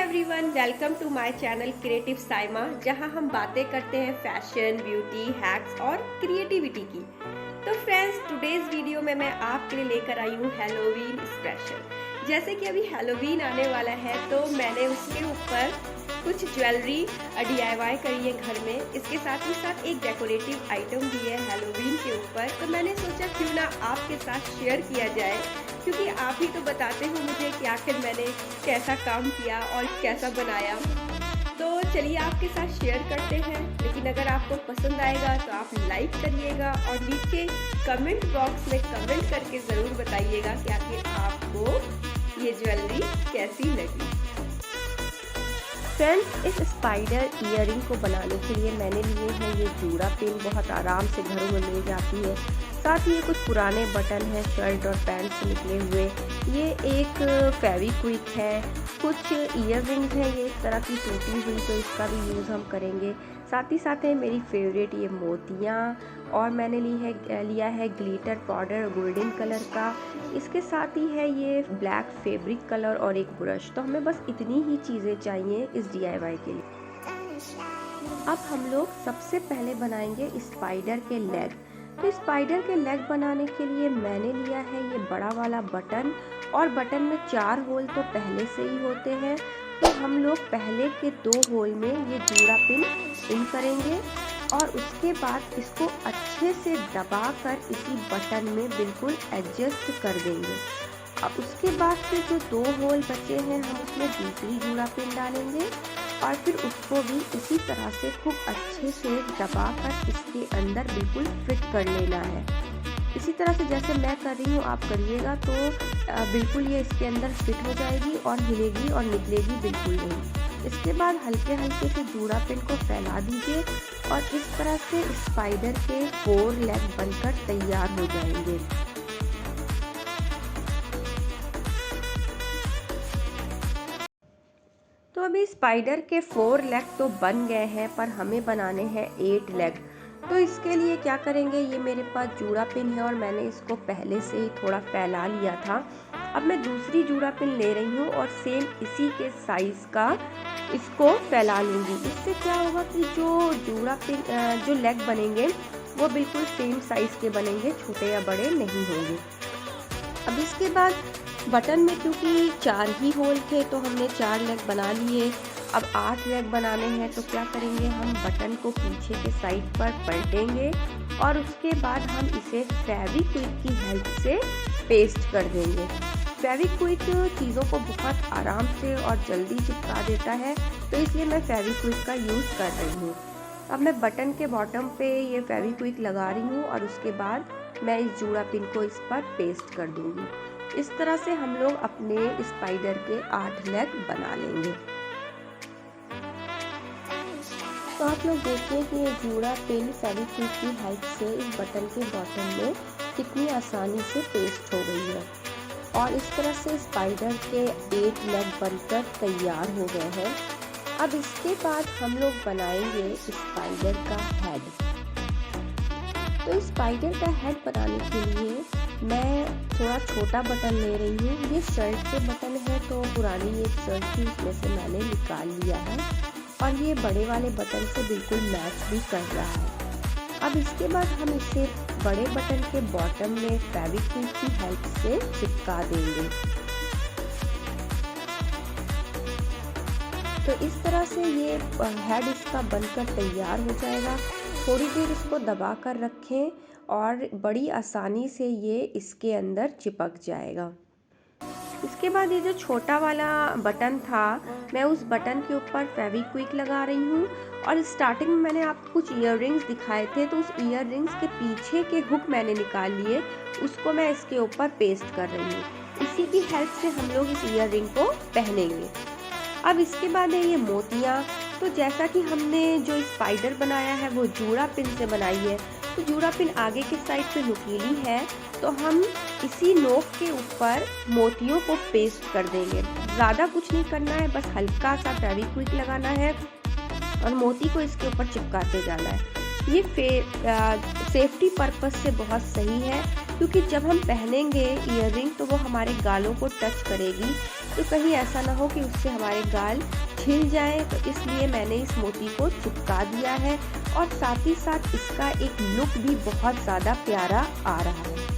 Everyone, welcome to my channel creative Saima, जहां हम बातें करते हैं फैशन, ब्यूटी, हैक्स और क्रिएटिविटी की। तो फ्रेंड्स, टुडेज वीडियो में मैं आपके लिए लेकर आई हूँ हैलोवीन स्पेशल। जैसे कि अभी हैलोवीन आने वाला है तो मैंने उसके ऊपर कुछ ज्वेलरी DIY करी है घर में। इसके साथ ही साथ एक डेकोरेटिव आइटम भी है हैलोवीन के ऊपर। तो मैंने सोचा क्यों ना आपके साथ शेयर किया जाए, क्योंकि आप ही तो बताते हो मुझे कि आखिर मैंने कैसा काम किया और कैसा बनाया। तो चलिए आपके साथ शेयर करते हैं। लेकिन अगर आपको पसंद आएगा तो आप लाइक करिएगा और नीचे कमेंट बॉक्स में कमेंट करके ज़रूर बताइएगा कि आखिर आपको ये ज्वेलरी कैसी लगी। फ्रेंड्स, इस स्पाइडर इयरिंग को बनाने के लिए मैंने लिए हैं ये जूड़ा पिन, बहुत आराम से घरों में मिल जाती है। साथ ही ये कुछ पुराने बटन हैं शर्ट और पैंट से निकले हुए। ये एक फेविक्विक है, कुछ ईयर रिंग्स हैं ये इस तरह की टूटी हुई, तो इसका भी यूज़ हम करेंगे। साथ ही साथ है मेरी फेवरेट ये मोतियाँ, और मैंने लिया है ग्लिटर पाउडर गोल्डन कलर का। इसके साथ ही है ये ब्लैक फैब्रिक कलर और एक ब्रश। तो हमें बस इतनी ही चीज़ें चाहिए इस DIY के लिए। अब हम लोग सबसे पहले बनाएंगे स्पाइडर के लेग। तो स्पाइडर के लेग बनाने के लिए मैंने लिया है ये बड़ा वाला बटन, और बटन में 4 होल तो पहले से ही होते हैं। तो हम लोग पहले के 2 होल में ये जूड़ा पिन इन करेंगे और उसके बाद इसको अच्छे से दबाकर इसी बटन में बिल्कुल एडजस्ट कर देंगे। अब उसके बाद से जो 2 होल बचे हैं हम उसमें दूसरी जूड़ा पिन डालेंगे और फिर उसको भी इसी तरह से खूब अच्छे से दबाकर इसके अंदर बिल्कुल फिट कर लेना है। इसी तरह से जैसे मैं कर रही हूँ आप करिएगा, तो बिल्कुल ये इसके अंदर फिट हो जाएगी और हिलेगी और निकलेगी बिल्कुल नहीं। इसके बाद हल्के हल्के से जूड़ा पिन को फैला दीजिए और इस तरह से स्पाइडर के 4 लेग बनकर तैयार हो जाएंगे। तो अभी स्पाइडर के 4 लेग तो बन गए हैं, पर हमें बनाने हैं 8 लेग। तो इसके लिए क्या करेंगे, ये मेरे पास जूड़ा पिन है और मैंने इसको पहले से ही थोड़ा फैला लिया था। अब मैं दूसरी जूड़ा पिन ले रही हूँ और सेम इसी के साइज़ का इसको फैला लूँगी। इससे क्या होगा कि जो जूड़ा पिन जो लेग बनेंगे वो बिल्कुल सेम साइज़ के बनेंगे, छोटे या बड़े नहीं होंगे। अब इसके बाद बटन में क्योंकि 4 ही होल थे तो हमने 4 लेग बना लिए। अब 8 लेग बनाने हैं, तो क्या करेंगे, हम बटन को पीछे के साइड पर पलटेंगे और उसके बाद हम इसे फेविक्विक की हेल्प से पेस्ट कर देंगे। फेविक्विक चीज़ों को बहुत आराम से और जल्दी चिपका देता है, तो इसलिए मैं फेविक्विक का यूज़ कर रही हूँ। अब मैं बटन के बॉटम पे ये फेविक्विक लगा रही हूँ और उसके बाद मैं इस जूड़ा पिन को इस पर पेस्ट कर दूँगी। इस तरह से हम लोग अपने स्पाइडर के 8 लेग बना लेंगे। तो आप लोग देखिए कि ये जूड़ा पिन फेविक्विक की हेल्प से इस बटन के बॉटम में कितनी आसानी से पेस्ट हो गई है, और इस तरह से स्पाइडर के 8 लेग बनकर तैयार हो गए हैं। अब इसके बाद हम लोग बनाएंगे स्पाइडर का हेड। तो स्पाइडर का हेड बनाने के लिए मैं थोड़ा छोटा बटन ले रही हूँ। ये शर्ट के बटन है, तो पुरानी एक शर्ट थी उसमें से मैंने निकाल लिया है और ये बड़े वाले बटन से बिल्कुल मैच भी कर रहा है। अब इसके बाद हम इसे बड़े बटन के बॉटम में फेविक्विक की हेल्प से चिपका देंगे। तो इस तरह से ये हेड इसका बनकर तैयार हो जाएगा। थोड़ी देर इसको दबा कर रखें और बड़ी आसानी से ये इसके अंदर चिपक जाएगा। इसके बाद ये जो छोटा वाला बटन था, मैं उस बटन के ऊपर फेविक्विक लगा रही हूँ। और स्टार्टिंग में मैंने आपको कुछ ईयर रिंग्स दिखाए थे, तो उस ईयर रिंग्स के पीछे के हुक मैंने निकाल लिए, उसको मैं इसके ऊपर पेस्ट कर रही हूँ। इसी की हेल्प से हम लोग इस ईयर रिंग को पहनेंगे। अब इसके बाद है ये मोतियाँ। तो जैसा कि हमने जो स्पाइडर बनाया है वो जूड़ा पिन से बनाई है, तो जूड़ा पिन आगे के साइड पे नुकीली है, तो हम इसी नोक के ऊपर मोतियों को पेस्ट कर देंगे। ज़्यादा कुछ नहीं करना है, बस हल्का सा फेविक्विक लगाना है और मोती को इसके ऊपर चिपकाते जाना है। ये सेफ्टी पर्पस से बहुत सही है, क्योंकि जब हम पहनेंगे ईयररिंग तो वो हमारे गालों को टच करेगी, तो कहीं ऐसा ना हो कि उससे हमारे गाल छिल जाए, तो इसलिए मैंने इस मोती को चिपका दिया है और साथ ही साथ इसका एक लुक भी बहुत ज़्यादा प्यारा आ रहा है।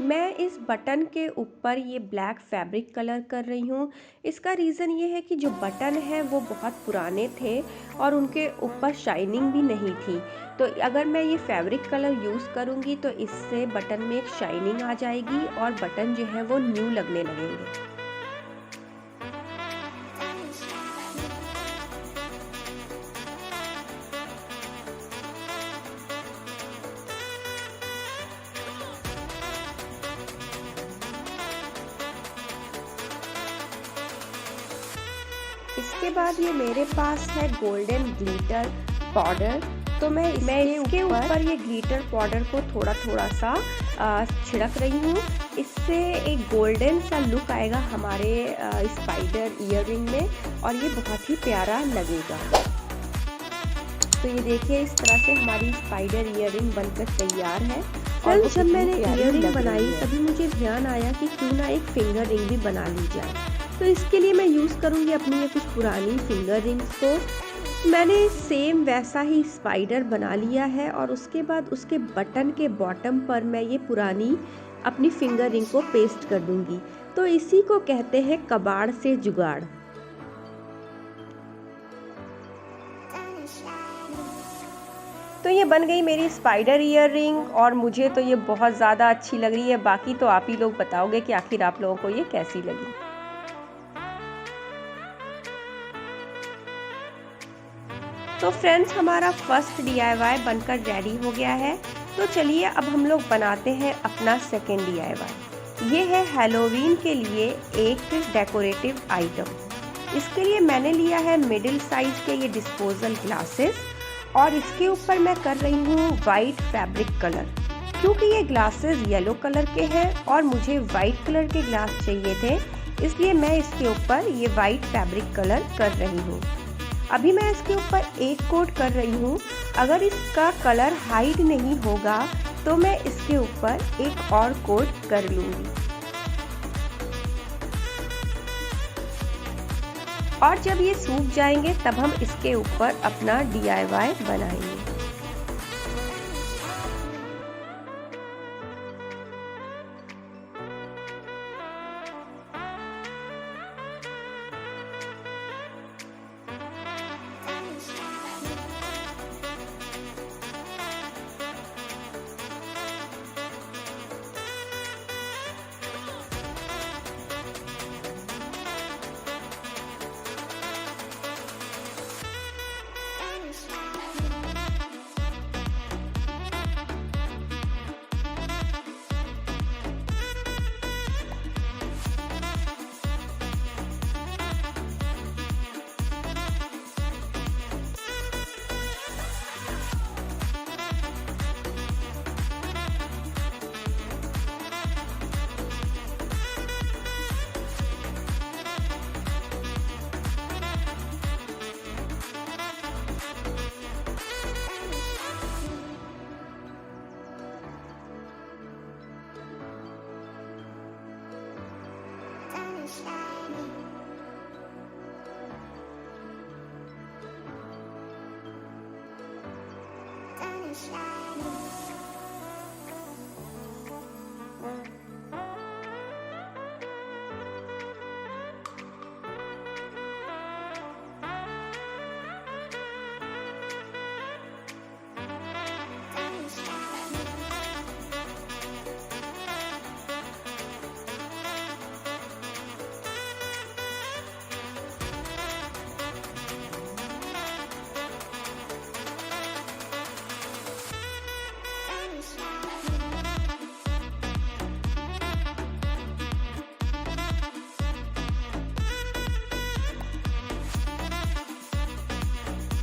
मैं इस बटन के ऊपर ये ब्लैक फैब्रिक कलर कर रही हूँ। इसका रीज़न ये है कि जो बटन है वो बहुत पुराने थे और उनके ऊपर शाइनिंग भी नहीं थी, तो अगर मैं ये फैब्रिक कलर यूज़ करूँगी तो इससे बटन में एक शाइनिंग आ जाएगी और बटन जो है वो न्यू लगने लगेंगे। इसके बाद ये मेरे पास है गोल्डन ग्लिटर पाउडर, तो मैं इसके ऊपर ये ग्लिटर पाउडर को थोड़ा थोड़ा सा छिड़क रही हूँ। इससे एक गोल्डन सा लुक आएगा हमारे स्पाइडर ईयररिंग में और ये बहुत ही प्यारा लगेगा। तो ये देखिए इस तरह से हमारी स्पाइडर ईयररिंग बनकर तैयार है। और जब मैंने ईयररिंग बनाई तभी मुझे ध्यान आया कि क्यों ना एक फिंगर रिंग भी बना ली जाए, तो इसके लिए मैं यूज़ करूँगी अपनी ये कुछ पुरानी फिंगर रिंग्स को। मैंने सेम वैसा ही स्पाइडर बना लिया है और उसके बाद उसके बटन के बॉटम पर मैं ये पुरानी अपनी फिंगर रिंग को पेस्ट कर दूंगी। तो इसी को कहते हैं कबाड़ से जुगाड़। तो ये बन गई मेरी स्पाइडर ईयर रिंग और मुझे तो ये बहुत ज़्यादा अच्छी लग रही है। बाकी तो आप ही लोग बताओगे कि आखिर आप लोगों को ये कैसी लगी। तो फ्रेंड्स हमारा फर्स्ट DIY बनकर रेडी हो गया है। तो चलिए अब हम लोग बनाते हैं अपना सेकेंड DIY। ये है हैलोवीन के लिए एक डेकोरेटिव आइटम। इसके लिए मैंने लिया है मिडिल साइज के ये डिस्पोजल ग्लासेस और इसके ऊपर मैं कर रही हूँ वाइट फैब्रिक कलर, क्योंकि ये ग्लासेस येलो कलर के हैं और मुझे वाइट कलर के ग्लास चाहिए थे, इसलिए मैं इसके ऊपर ये वाइट फैब्रिक कलर कर रही हूँ। अभी मैं इसके ऊपर एक कोट कर रही हूँ। अगर इसका कलर हाइड नहीं होगा तो मैं इसके ऊपर एक और कोट कर लूँगी। और जब ये सूख जाएंगे तब हम इसके ऊपर अपना DIY बनाएंगे।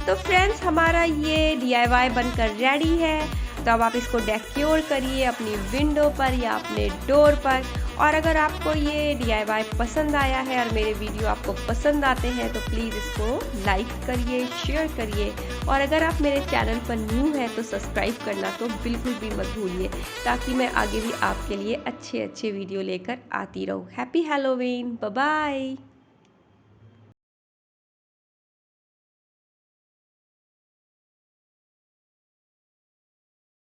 तो फ्रेंड्स हमारा ये DIY बनकर रेडी है तब आप इसको डेकोर करिए अपनी विंडो पर या अपने डोर पर। और अगर आपको ये DIY पसंद आया है और मेरे वीडियो आपको पसंद आते हैं तो प्लीज़ इसको लाइक करिए, शेयर करिए। और अगर आप मेरे चैनल पर न्यू हैं तो सब्सक्राइब करना तो बिल्कुल भी मत भूलिए, ताकि मैं आगे भी आपके लिए अच्छे अच्छे वीडियो लेकर आती रहूँ। Happy Halloween, bye bye.